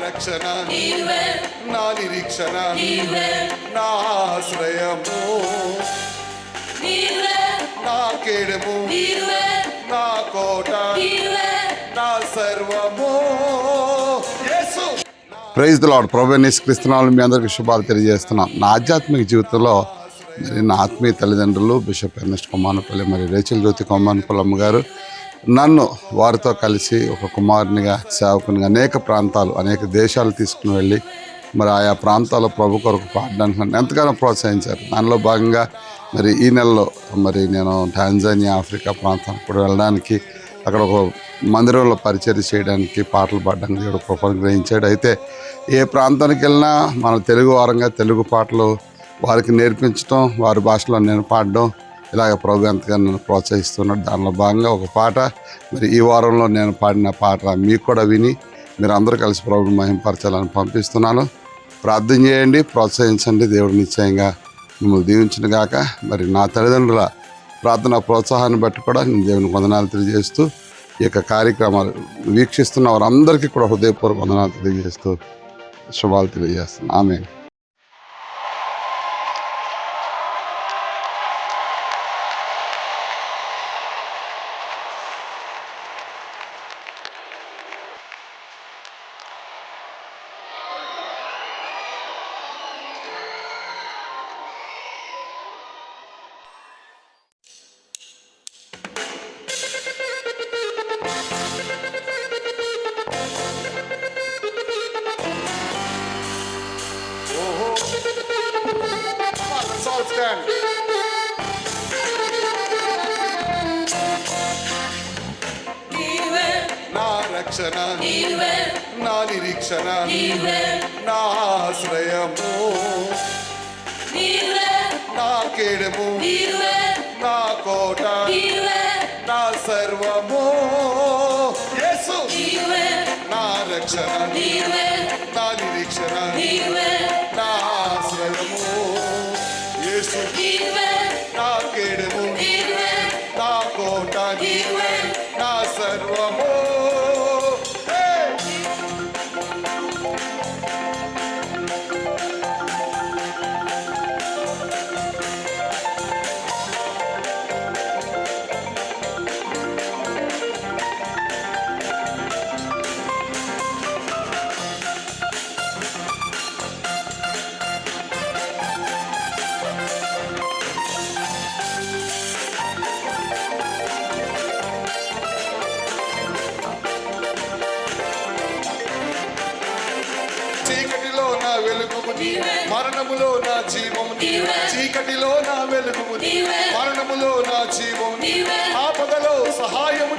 రక్షణ నా నిరీక్షణ నా ఆశ్రయము నా కేడము నా కోట నా సర్వము యేసు. Praise the lord. ప్రభువైన యేసుక్రీస్తు నామములో మీ అందరికీ శుభాలు తెలియజేస్తున్నాం. నా ఆధ్యాత్మిక జీవితంలో మరి నా ఆత్మీయ తల్లిదండ్రులు బిషప్ ఎర్నెస్ట్ కొమ్మానపల్లి మరి రేచల్ జ్యోతి కొమ్మానపల్లి అమ్మగారు నన్ను వారితో కలిసి ఒక కుమారునిగా సేవకునిగా అనేక ప్రాంతాలు అనేక దేశాలు తీసుకుని వెళ్ళి మరి ఆయా ప్రాంతాల్లో ప్రభు కొరకు పాడడానికి నన్ను ఎంతగానో ప్రోత్సహించారు. దానిలో భాగంగా మరి ఈ నెలలో మరి నేను టాంజానియా ఆఫ్రికా ప్రాంతానికి కూడా వెళ్ళడానికి అక్కడ ఒక మందిరంలో పరిచర్య చేయడానికి పాటలు పాడడానికి దేవుడు కృపను గ్రహించాడు. అయితే ఏ ప్రాంతానికి వెళ్ళినా మన తెలుగు వారంగా తెలుగు పాటలు వారికి నేర్పించడం, వారి భాషలో నేను పాడడం, ఇలాగ ప్రభు ఎంతగా నన్ను ప్రోత్సహిస్తున్నాడు. దానిలో భాగంగా ఒక పాట మరి ఈ వారంలో నేను పాడిన పాట మీకు కూడా విని మీరు అందరూ కలిసి ప్రభుని మహింపరచాలని పంపిస్తున్నాను. ప్రార్థన చేయండి, ప్రోత్సహించండి. దేవుడు నిశ్చయంగా మిమ్మల్ని దీవించిన గాక. మరి నా తల్లిదండ్రుల ప్రార్థన ప్రోత్సాహాన్ని బట్టి కూడా నేను దేవునికి వందనాలు తెలియజేస్తూ ఈ యొక్క కార్యక్రమాలు వీక్షిస్తున్న వారందరికీ కూడా హృదయపూర్వక వందనాలు తెలియజేస్తూ శుభాలు తెలియజేస్తున్నాను. ఆమేన్. నా రక్షణ నా నిరీక్షణ నా ఆశ్రయము నా కేడము నా కోట నా సర్వము యేసు. నా రక్షణ నా నిరీక్షణ నా ఆశ్రయము యేసు. నా కేడము నా కోట నా సర్వము. చీకటిలో నా వెలుగుము మరణములో నా జీవము చీకటిలో నా వెలుగుము మరణములో నా జీవము ఆపదలో సహాయము